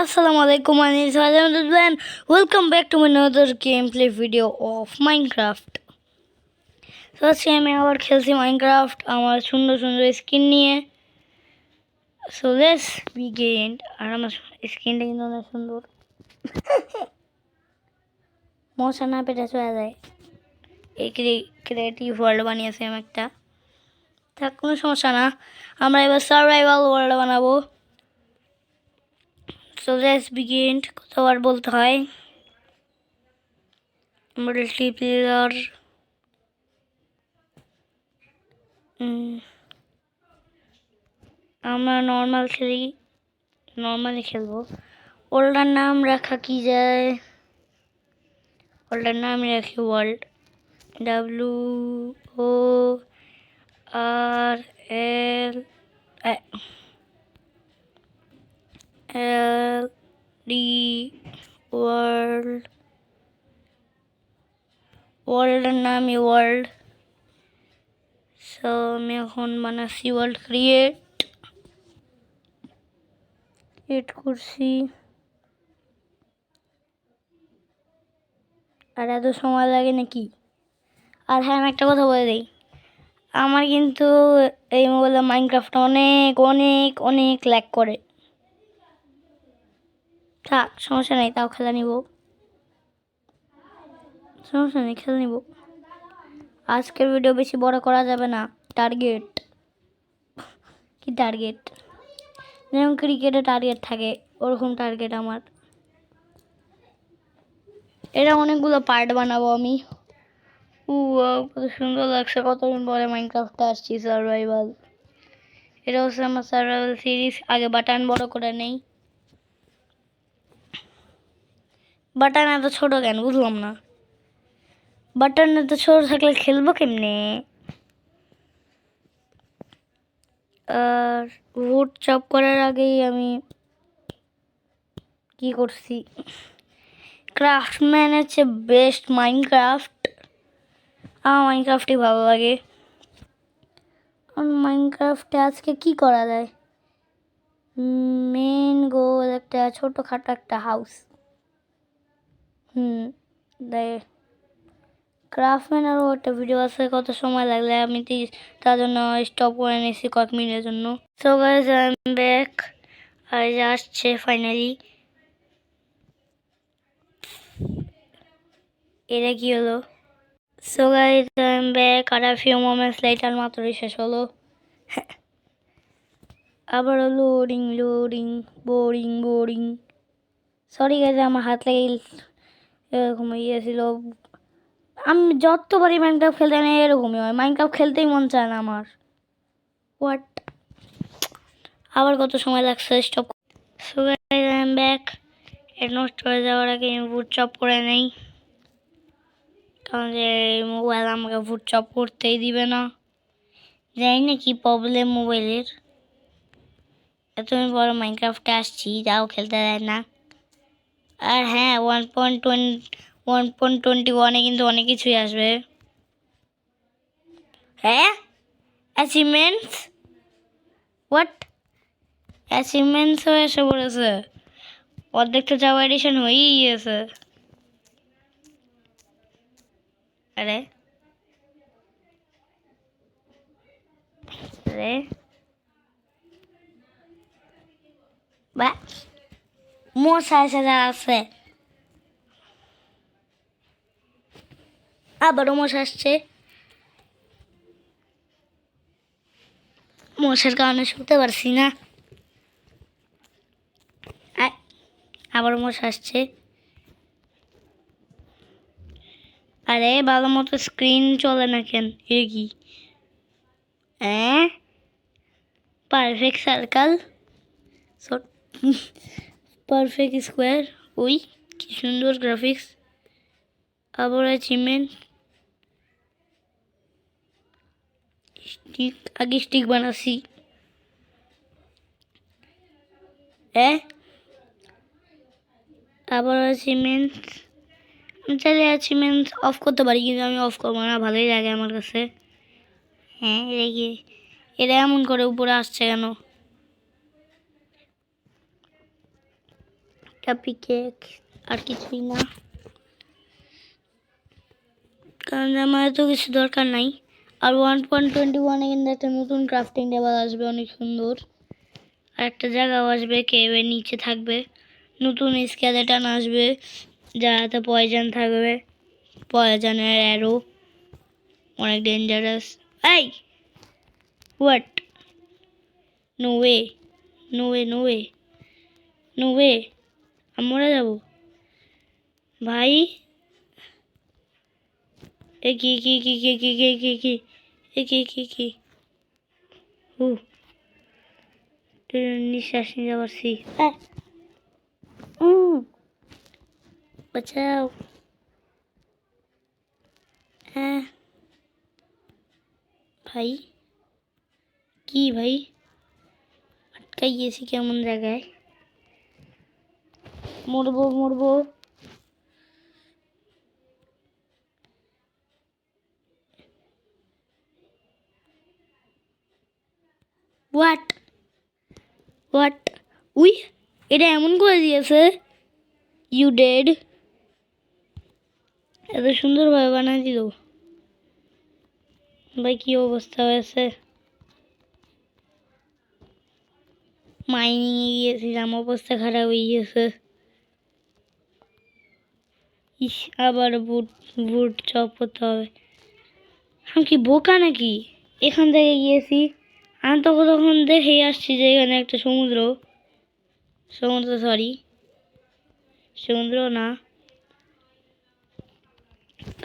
Assalamualaikum, my name is Fazal and welcome back to another gameplay video of Minecraft. So আজকে আমি আবার খেলছি Minecraft আমার সুন্দর সুন্দর স্কিন নিয়ে। So let's begin. আর আমার স্কিনটা কিন্তু অনেক সুন্দর। মশা না পেটে চলে যায়। এই ক্রিয়েটিভ ওয়ার্ল্ড বানিয়েছি আমি একটা। থাক কোনো সমস্যা না, আমরা এবার সার্ভাইভাল ওয়ার্ল্ড বানাবো। So let's begin. কতবার বলতে হয় মাল্টিপ্লেয়ার। আমরা নর্মালি খেলবো। ওল্ডার নাম রাখা কি যায়? ওল্ডার নাম রাখি ওয়ার্ল্ড, WORLD ওয়ার্ল্ড। ওয়ার্ল্ডের নামই ওয়ার্ল্ড। সো আমি এখন বানাচ্ছি ওয়ার্ল্ড ক্রিয়েট করছি। আর এত সময় লাগে নাকি? আর হ্যাঁ, আমি একটা কথা বলে দিই, আমার কিন্তু এই মোবাইলে মাইনক্রাফট অনেক অনেক অনেক ল্যাগ করে। থাক সমস্যা নেই, তাও খেলা নিব, সমস্যা নেই, খেলে নিব। আজকের ভিডিও বেশি বড় করা যাবে না। টার্গেট কি? টার্গেট যেমন ক্রিকেটে টার্গেট থাকে, ওরকম টার্গেট আমার। এটা অনেকগুলো পার্ট বানাবো আমি। কত সুন্দর লাগছে, কতদিন পরে মাইনক্রাফটে আসছি সার্ভাইভাল। এটা হচ্ছে আমার সার্ভাইভাল সিরিজ। আগে বাটন বড় করে নেই। বাটন এত ছোট কেন বুঝলাম না। বাটন এত ছোট থাকলে খেলবো কেমনে? আর উড চপ করার আগেই আমি কি করছি, ক্রাফটম্যান হচ্ছে বেস্ট মাইনক্রাফট। আমার মাইনক্রাফটই ভালো লাগে। মাইনক্রাফটে আজকে কি করা যায়? মেন গোল একটা ছোটোখাটো একটা হাউস। ক্রাফটম্যানেরও একটা ভিডিও আছে, কত সময় লাগলে আমি তার জন্য স্টপ করে নিয়েছি কয়েক মিনিটের জন্য। So guys I am back. আর যা আসছে ফাইনালি। এটা কি হলো? So guys I am back. আর ফিউ মোমেন্টস লেটার মাত্রই শেষ হলো। আবারও লোডিং বোরিং। সরি গাইস, আমার হাত লেগে এরকম হয়েছিল। আমি যতবারই মাইনক্রাফট খেলতে আমি এরকমই হয়, মাইনক্রাফট খেলতেই মন চায় না আমার। হোয়াট? আবার কত সময় লাগছে stop. So guys I am back. এটা নষ্ট হয়ে যাওয়ার আগে আমি বুট চপ করে নেই, কারণ যে মোবাইল আমাকে বুট চপ করতেই দিবে না। জানি না কি প্রবলেম মোবাইলের। এতদিন বড় মাইনক্রাফটে আসছি, তাও খেলতে দেয় না। আর হ্যাঁ, 1.21 কিন্তু অনেক কিছুই আসবে। হ্যাঁ, অ্যাচিভমেন্টস। হোয়াট? অ্যাচিভমেন্টসও এসে পড়েছে। অর্ধেক তো যাওয়া এডিশন হয়েই গিয়েছে। আরে বা মশা এসে যা আছে, আবারও মশা আসছে। মশার কারণে শুতে পারছি না। আবারও মশা আসছে। আরে ভালো মতো স্ক্রিন চলে না কেন? এটা কি? Perfect circle, perfect square. ওই কি সুন্দর গ্রাফিক্স। আবার অ্যাচিভমেন্ট স্টিক। আগে স্টিক বানাচ্ছি। আবার অ্যাচিভমেন্ট। আমি চাইলে অ্যাচিভমেন্ট অফ করতে পারি, কিন্তু আমি অফ করবো না, ভালোই লাগে আমার কাছে। হ্যাঁ, এটা এমন করে উপরে আসছে কেন? একটা পিকেক, আর কিছুই না, কারণ আমার এত কিছু দরকার নাই। আর 1.21 কিন্তু একটা নতুন ক্রাফটিং টেবিল আসবে, অনেক সুন্দর। আর একটা জায়গাও আসবে, কেবের নিচে থাকবে নতুন স্কেলেটন আসবে, যাতে পয়জন থাকবে, পয়জনের অ্যারো, অনেক ডেঞ্জারাস। এই what, no way, no way, no way, no way, আমি মরে যাবো ভাই। এ কি কি কি কি কি কি কি কি এ কি কি কি নিঃশ্বাস নিতে পারছি। বাঁচাও। হ্যাঁ ভাই, কি ভাই, আটকাই গেছি কেমন জায়গায়, মরবো মরবো। হোয়াট হোয়াট, উই, এটা এমন করে দিয়েছে, ইউ ডেড, এত সুন্দরভাবে বানিয়ে দিল ভাই, কি অবস্থা হয়েছে। মাইনিং এ গিয়েছিলাম, অবস্থা খারাপ হয়ে গেছে। ইস, আবার বুট বুট চপ করতে হবে। আমি কি বোকা নাকি, এখান থেকে গিয়েছি, আমি তখন দেখেই আসছি যে এখানে একটা সমুদ্র, সমুদ্র সরি, সমুদ্র না,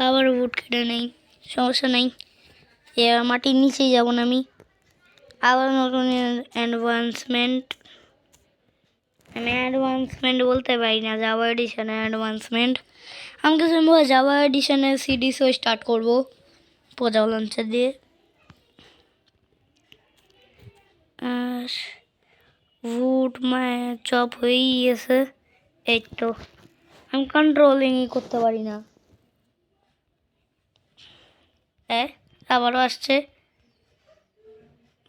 আবার বুট কেটে নেই, সমস্যা নেই, এবার মাটির নিচেই যাবো না আমি। আবার নতুন অ্যাডভান্সমেন্ট, আমি অ্যাডভান্সমেন্ট বলতে পারি না, জাভা এডিশনের অ্যাডভান্সমেন্ট। আমি কিছু জাভা এডিশনের সিডিসও স্টার্ট করবো পোজাও লঞ্চার দিয়ে। আর বুট চপ হয়েই গেছে, এই তো, আমি কন্ট্রোলিংই করতে পারি না। আবারও আসছে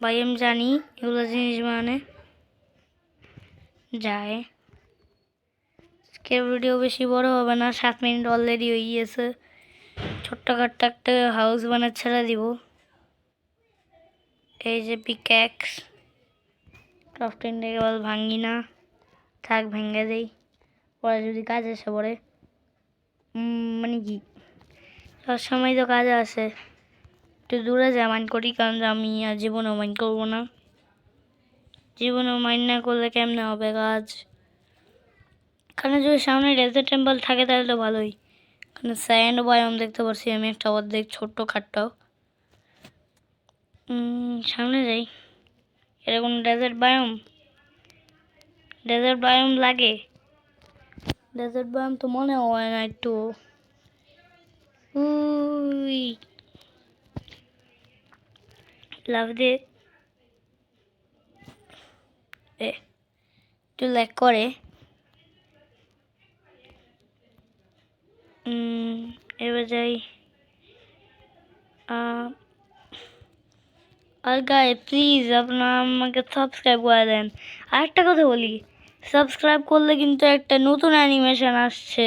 ভাই, আমি জানি এগুলো জিনিস মানে যায়। ভিডিও বেশি বড় হবে না, 7 মিনিট অলরেডি হয়ে গিয়েছে। ছোট্টখাট্ট একটা হাউস বানাতে ছেড়ে দিব। এই যে পিক্যাক্স, ক্রাফটিং টেবিল ভাঙি না, থাক ভেঙে দেই, পরে যদি কাজ এসে পড়ে, মানে কি সব সময় তো কাজ আসে। একটু দূরে যা মাইন্ড করি, কারণ আমি আর জীবনেও মাইন্ড করবো না, জীবনেও মাইন্ড না করলে কেমনে হবে কাজ। এখানে যদি সামনে ডেজার্ট টেম্পল থাকে তাহলে তো ভালোই, এখানে স্যান্ড বায়োম দেখতে পাচ্ছি আমি একটা অর্ধেক ছোট্ট খাট্ট। সামনে যাই, এরকম ডেজার্ট বায়োম লাগে, ডেজার্ট বায়োম তো মনে হয় না একটু। লাভ দিয়ে একটু ল্যাক করে, এবার যাই। আর গায়ে প্লিজ আপনারা আমাকে সাবস্ক্রাইব করে দেন। আর একটা কথা বলি, সাবস্ক্রাইব করলে কিন্তু একটা নতুন অ্যানিমেশন আসছে,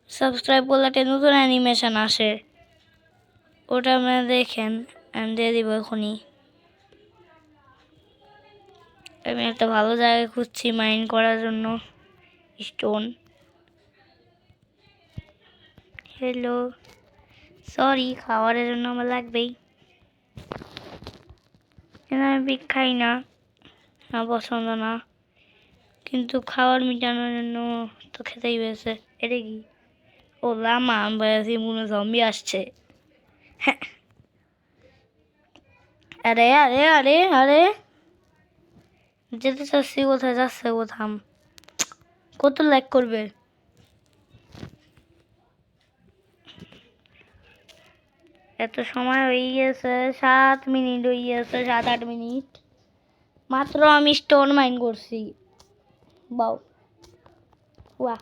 সাবস্ক্রাইব করলে একটা নতুন অ্যানিমেশন আসে, ওটা আপনারা দেখেন, আমি দিয়ে দিব এখনই। আমি একটা ভালো জায়গায় খুঁজছি মাইন করার জন্য স্টোন। হ্যালো, সরি, খাবারের জন্য আমার লাগবেই, আমি পিক খাই না, আমার পছন্দ না, কিন্তু খাবার মিটানোর জন্য তো খেতেই পেয়েছে। এটা কি, ও লামা, আমি মনে জম্বি আসছে। আরে আরে আরে আরে, যেতে চাচ্ছি কোথায়, যাচ্ছে কোথাম, কত লাইক করবে। এত সময় হয়ে গেছে, 7 মিনিট হয়ে গেছে, 7-8 মিনিট মাত্র আমি স্টোন মাইন করছি। বাউ, বাহ,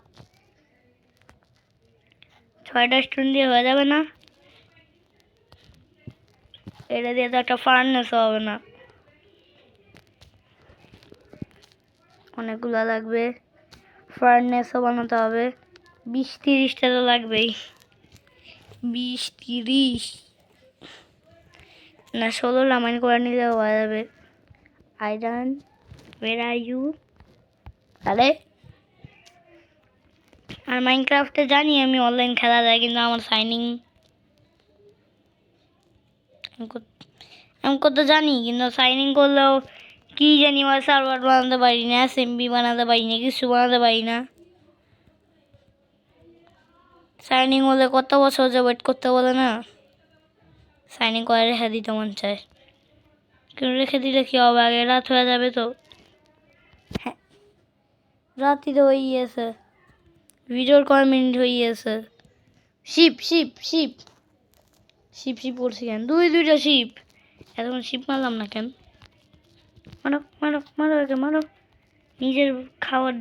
6টা স্টোন দিয়ে হয়ে যাবে না, এটা দিয়ে তো একটা ফার্নেস হবে না, অনেকগুলো লাগবে। ফার্নেসও বানাতে হবে। 20-30টা তো লাগবেই। 20-30 না 16 লাইন করে নিলেও হয়ে যাবে। Iron where are you? আরে আর মাইনক্রাফটে জানি আমি অনলাইন খেলা যায়, কিন্তু আমার সাইনিং আমি কত জানি, কিন্তু সাইনিং করলেও কি জানি আমার সার্ভার বানাতে পারি না, এসএমবি বানাতে পারি না, কিছু বানাতে পারি না। সাইনিং হলে কত বছর যে ওয়েট করতে বলে না, সাইনিং করে রেখে দিতে মন চায়, কিন্তু রেখে দিলে কি হবে, আগে রাত হয়ে যাবে তো। হ্যাঁ রাতই তো হয়ে গিয়েছে, ভিডিওর কয় মিনিট হয়ে গিয়েছে। শিপ শিপ শিপ শিপ শিপ করছি কেন? দুইটা শিপ, এতক্ষণ শিপ মারলাম না কেন? মারো মারো মারো একে মারো। নিজের খাবার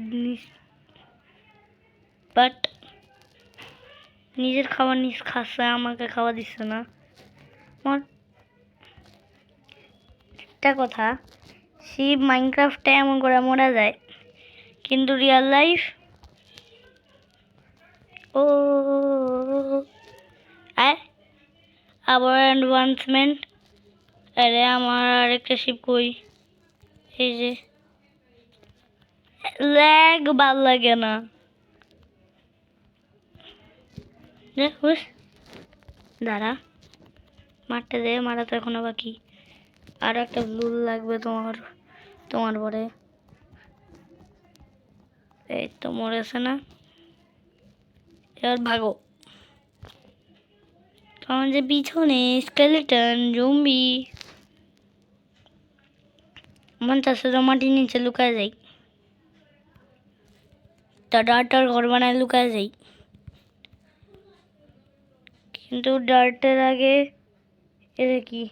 বাট নিজের খাবার নিজ খাচ্ছে, আমাকে খাওয়া দিচ্ছে না। আমার একটা কথা, শিব মাইনক্রাফটে এমন করে মরা যায়, কিন্তু রিয়েল লাইফ ও আবার অ্যাডভান্সমেন্ট। আরে আমার আরেকটা শিপ কই? এই যে ল্যাগ ভাল লাগে না। দাঁড়া মারতে দে, মারা তো এখনো বাকি। আর একটা ব্লু লাগবে তোমার পরে। এই তো মরেছে না, এবার ভাগো। কারণ যে পিছনে স্কেলেটন জম্বি, মন চাষে মাটির নিচে লুকায় যাই, তা ডার্টার ঘর বানায় লুকায় যাই, কিন্তু ডার্টের আগে এটা কি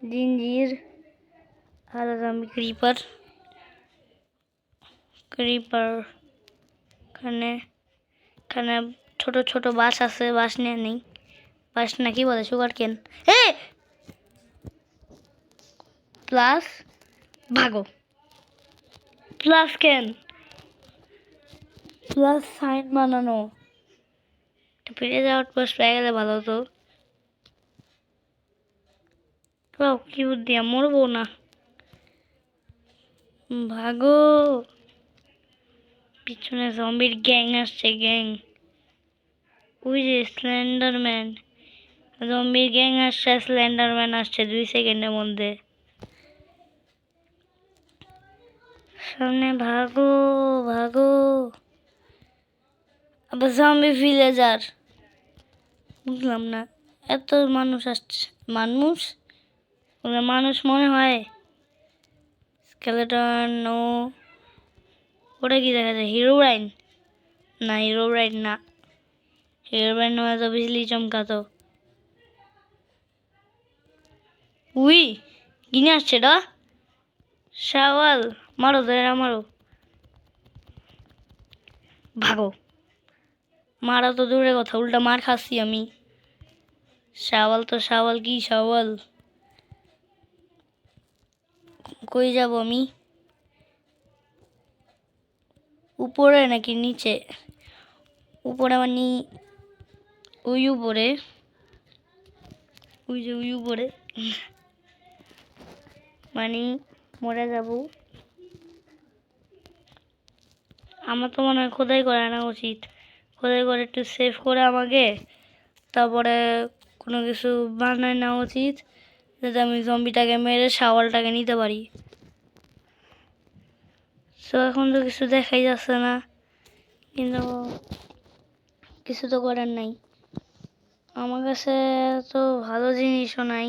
জিঞ্জির আলাদা। আমি ক্রিপার এখানে এখানে ছোট ছোট বাস আছে, বাস নিয়ে নেই। বাস না কি বলে, সুগার কেন। প্লাস ভাগো, প্লাস কেন, প্লাস সাইন বানানো। ফিরে যাওয়ার পোস্ট পেয়ে গেলে ভালো হতো। কি বুদ্ধি, মরবো না, ভাগো। পিছনে জম্বির গ্যাং আসছে, গ্যাং। ওই যে স্লেন্ডারম্যান, জম্বির গ্যাং আসছে, স্লেন্ডারম্যান আসছে 2 সেকেন্ডের মধ্যে। সামনে ভাগো ভাগো। আবার জম্বি ভিলেজার, বুঝলাম না, এত মানুষ আসছে। মানুষ মনে হয়। স্কেলেটন নো, ওটা কি দেখা যায়? হিরোব্রাইন না, হিরোব্রাইন না, হিরোব্রাইন নয় তো বিজলি চমকাতো। উই গিনে আসছে এটা শাওয়াল, মারো ধরে মারো, ভাগো। মারা তো দূরে কথা, উল্টা মার খাচ্ছি আমি। শাওয়াল তো শাওয়াল, কি শাওয়াল? কই যাব আমি? উপরে নাকি নিচে? উপরে মানে ওই উপরে, ওই যে ওই উপরে মানে মরে যাব। আমার তো মনে হয় খোদাই করে আনা উচিত, খোদাই করে একটু সেভ করে আমাকে, তারপরে কোনো কিছু বানায় নেওয়া উচিত, যাতে আমি জম্বিটাকে মেরে শাওয়ালটাকে নিতে পারি। তো এখন তো কিছু দেখাই যাচ্ছে না, কিন্তু কিছু তো করার নাই। আমার কাছে তো ভালো জিনিসও নাই,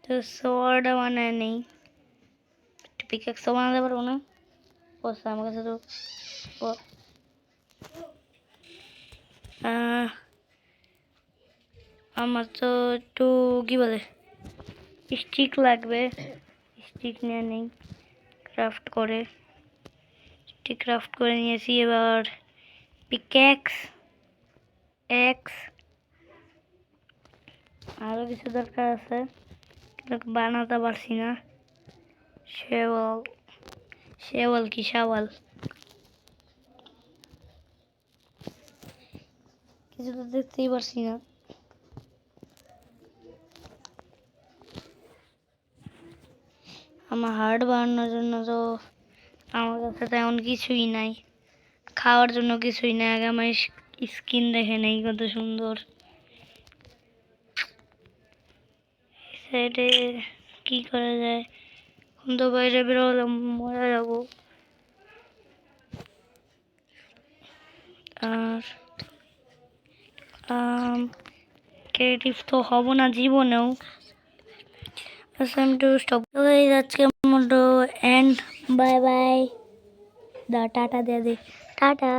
তো সোয়ার্ডও বানায় নেই। পিকেক্সও বানাতে পারবো না, আমার কাছে তো আমার তো একটু কি বলে স্টিক লাগবে, স্টিক নিয়ে নেই। ক্রাফট করে নিয়েছি। এবার পিকেক্স আরও কিছু দরকার আছে, কিন্তু বানাতে পারছি না। শেওয়াল শেওয়াল কি শাওয়াল, কিছু তো দেখতেই পারছি না। আমার হার্ট বাড়ানোর জন্য তো আমার কাছে তেমন কিছুই নাই, খাওয়ার জন্য কিছুই নাই। আগে আমার স্কিন দেখে নেই কত সুন্দর। সাইডে কি করা যায়, এখন তো বাইরে বেরোলে মরে যাবো। আর ক্রিয়েটিভ তো হব না জীবনেও। Time to stop. আজকে মোটো এন্ড, বাই বাই। দা টাটা দে দে, টাটা।